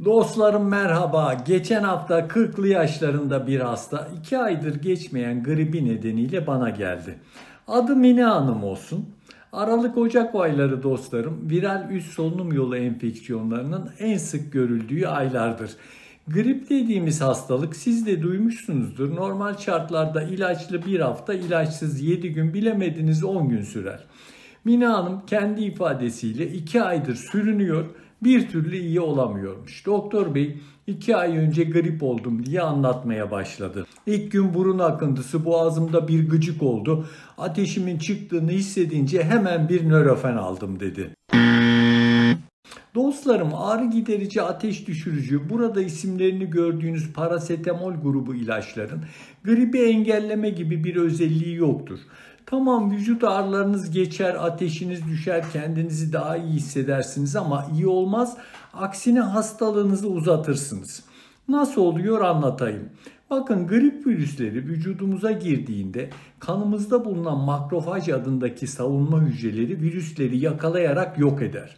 Dostlarım merhaba. Geçen hafta 40'lı yaşlarında bir hasta 2 aydır geçmeyen gribi nedeniyle bana geldi. Adı Mine Hanım olsun. Aralık-Ocak ayları dostlarım viral üst solunum yolu enfeksiyonlarının en sık görüldüğü aylardır. Grip dediğimiz hastalık siz de duymuşsunuzdur. Normal şartlarda ilaçlı bir hafta, ilaçsız 7 gün, bilemediniz 10 gün sürer. Mine Hanım kendi ifadesiyle 2 aydır sürünüyor, bir türlü iyi olamıyormuş. Doktor bey 2 ay önce grip oldum diye anlatmaya başladı. İlk gün burun akıntısı, boğazımda bir gıcık oldu. Ateşimin çıktığını hissedince hemen bir nörofen aldım dedi. Dostlarım, ağrı giderici, ateş düşürücü, burada isimlerini gördüğünüz parasetamol grubu ilaçların gribi engelleme gibi bir özelliği yoktur. Tamam, vücut ağrılarınız geçer, ateşiniz düşer, kendinizi daha iyi hissedersiniz ama iyi olmaz. Aksine hastalığınızı uzatırsınız. Nasıl oluyor anlatayım. Bakın, grip virüsleri vücudumuza girdiğinde kanımızda bulunan makrofaj adındaki savunma hücreleri virüsleri yakalayarak yok eder.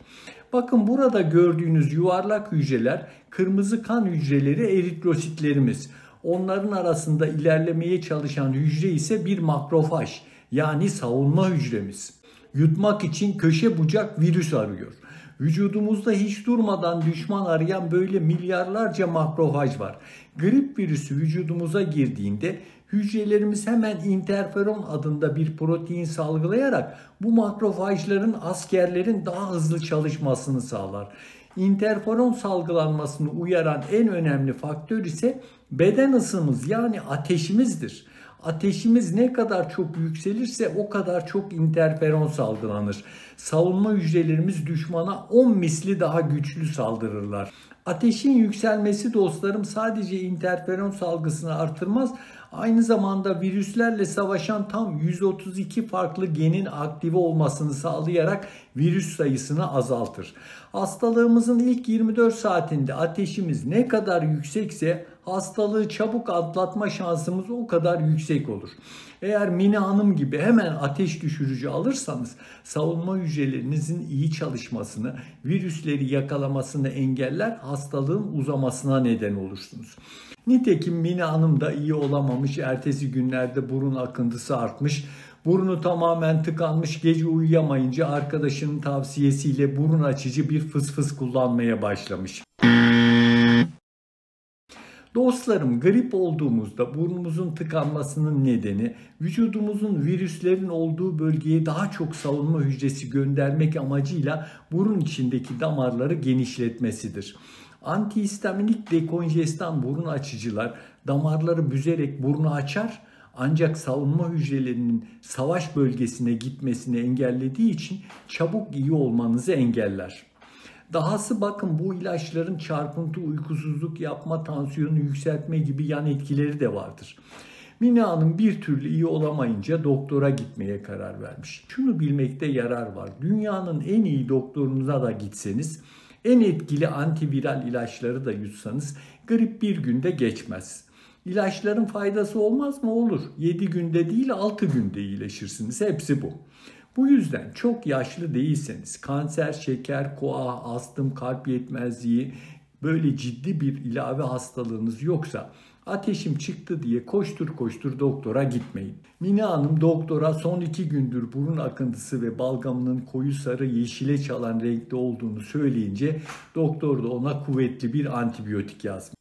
Bakın, burada gördüğünüz yuvarlak hücreler kırmızı kan hücreleri, eritrositlerimiz. Onların arasında ilerlemeye çalışan hücre ise bir makrofaj, yani savunma hücremiz. Yutmak için köşe bucak virüs arıyor. Vücudumuzda hiç durmadan düşman arayan böyle milyarlarca makrofaj var. Grip virüsü vücudumuza girdiğinde hücrelerimiz hemen interferon adında bir protein salgılayarak bu makrofajların, askerlerin daha hızlı çalışmasını sağlar. İnterferon salgılanmasını uyaran en önemli faktör ise beden ısımız, yani ateşimizdir. Ateşimiz ne kadar çok yükselirse o kadar çok interferon salgılanır. Savunma hücrelerimiz düşmana 10 misli daha güçlü saldırırlar. Ateşin yükselmesi dostlarım sadece interferon salgısını artırmaz, aynı zamanda virüslerle savaşan tam 132 farklı genin aktive olmasını sağlayarak virüs sayısını azaltır. Hastalığımızın ilk 24 saatinde ateşimiz ne kadar yüksekse hastalığı çabuk atlatma şansımız o kadar yüksek olur. Eğer Mine Hanım gibi hemen ateş düşürücü alırsanız savunma hücrelerinizin iyi çalışmasını, virüsleri yakalamasını engeller, hastalığın uzamasına neden olursunuz. Nitekim Mine Hanım da iyi olamamış, ertesi günlerde burun akıntısı artmış, burnu tamamen tıkanmış, gece uyuyamayınca arkadaşının tavsiyesiyle burun açıcı bir fısfıs kullanmaya başlamış. Dostlarım, grip olduğumuzda burnumuzun tıkanmasının nedeni vücudumuzun virüslerin olduğu bölgeye daha çok savunma hücresi göndermek amacıyla burun içindeki damarları genişletmesidir. Antihistaminik dekonjestan burun açıcılar damarları büzerek burnu açar, ancak savunma hücrelerinin savaş bölgesine gitmesini engellediği için çabuk iyi olmanızı engeller. Dahası bakın, bu ilaçların çarpıntı, uykusuzluk yapma, tansiyonu yükseltme gibi yan etkileri de vardır. Mine Hanım bir türlü iyi olamayınca doktora gitmeye karar vermiş. Şunu bilmekte yarar var. Dünyanın en iyi doktorunuza da gitseniz, en etkili antiviral ilaçları da yutsanız grip bir günde geçmez. İlaçların faydası olmaz mı? Olur. 7 günde değil 6 günde iyileşirsiniz. Hepsi bu. Bu yüzden çok yaşlı değilseniz, kanser, şeker, koa, astım, kalp yetmezliği, böyle ciddi bir ilave hastalığınız yoksa ateşim çıktı diye koştur koştur doktora gitmeyin. Mine Hanım doktora son 2 gündür burun akıntısı ve balgamının koyu sarı yeşile çalan renkte olduğunu söyleyince doktor da ona kuvvetli bir antibiyotik yazmış.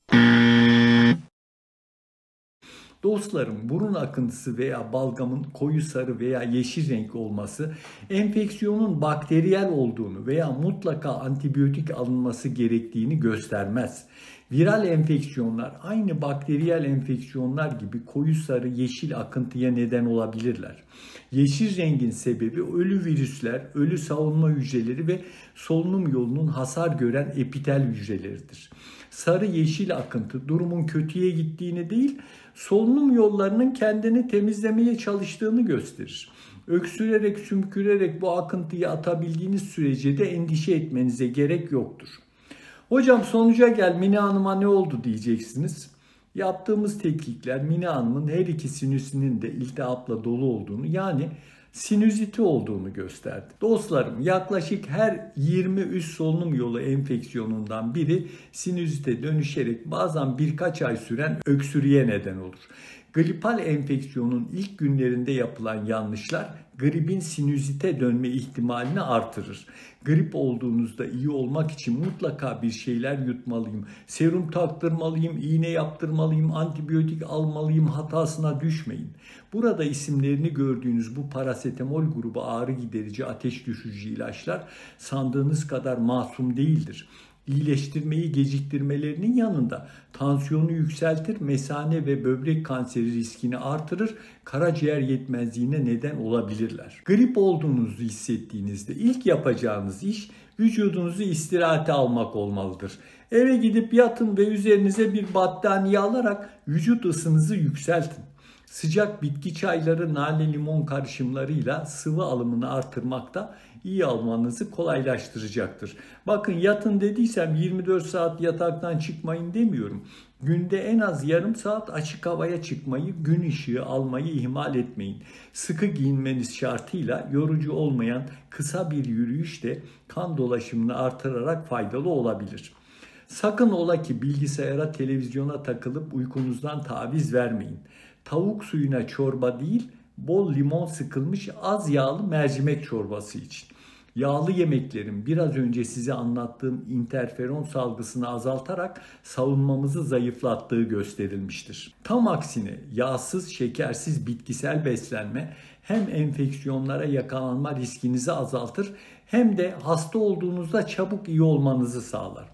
Dostlarım, burun akıntısı veya balgamın koyu sarı veya yeşil renk olması enfeksiyonun bakteriyel olduğunu veya mutlaka antibiyotik alınması gerektiğini göstermez. Viral enfeksiyonlar aynı bakteriyel enfeksiyonlar gibi koyu sarı yeşil akıntıya neden olabilirler. Yeşil rengin sebebi ölü virüsler, ölü savunma hücreleri ve solunum yolunun hasar gören epitel hücreleridir. Sarı yeşil akıntı durumun kötüye gittiğini değil, solunum yollarının kendini temizlemeye çalıştığını gösterir. Öksürerek, sümkürerek bu akıntıyı atabildiğiniz sürece de endişe etmenize gerek yoktur. Hocam sonuca gel, Mine Hanım'a ne oldu diyeceksiniz. Yaptığımız tetkikler Mine Hanım'ın her iki sinüsünün de iltihapla dolu olduğunu, yani sinüziti olduğunu gösterdi. Dostlarım, yaklaşık her 20 üst solunum yolu enfeksiyonundan biri sinüzite dönüşerek bazen birkaç ay süren öksürüğe neden olur. Gripal enfeksiyonun ilk günlerinde yapılan yanlışlar gripin sinüzite dönme ihtimalini artırır. Grip olduğunuzda iyi olmak için mutlaka bir şeyler yutmalıyım, serum taktırmalıyım, iğne yaptırmalıyım, antibiyotik almalıyım hatasına düşmeyin. Burada isimlerini gördüğünüz bu parasetamol grubu ağrı giderici, ateş düşürücü ilaçlar sandığınız kadar masum değildir. İyileştirmeyi geciktirmelerinin yanında tansiyonu yükseltir, mesane ve böbrek kanseri riskini artırır, karaciğer yetmezliğine neden olabilirler. Grip olduğunuzu hissettiğinizde ilk yapacağınız iş vücudunuzu istirahate almak olmalıdır. Eve gidip yatın ve üzerinize bir battaniye alarak vücut ısınızı yükseltin. Sıcak bitki çayları, nane limon karışımlarıyla sıvı alımını artırmakta iyi almanızı kolaylaştıracaktır. Bakın, yatın dediysem 24 saat yataktan çıkmayın demiyorum. Günde en az yarım saat açık havaya çıkmayı, gün ışığı almayı ihmal etmeyin. Sıkı giyinmeniz şartıyla yorucu olmayan kısa bir yürüyüş de kan dolaşımını artırarak faydalı olabilir. Sakın ola ki bilgisayara, televizyona takılıp uykunuzdan taviz vermeyin. Tavuk suyuna çorba değil, bol limon sıkılmış az yağlı mercimek çorbası için. Yağlı yemeklerin biraz önce size anlattığım interferon salgısını azaltarak savunmamızı zayıflattığı gösterilmiştir. Tam aksine yağsız, şekersiz bitkisel beslenme hem enfeksiyonlara yakalanma riskinizi azaltır hem de hasta olduğunuzda çabuk iyi olmanızı sağlar.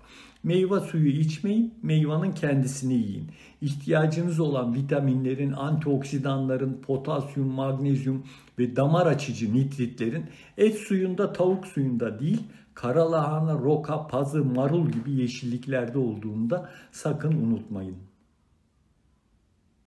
Meyve suyu içmeyin, meyvanın kendisini yiyin. İhtiyacınız olan vitaminlerin, antioksidanların, potasyum, magnezyum ve damar açıcı nitritlerin et suyunda, tavuk suyunda değil, kara lahana, roka, pazı, marul gibi yeşilliklerde olduğunu da sakın unutmayın.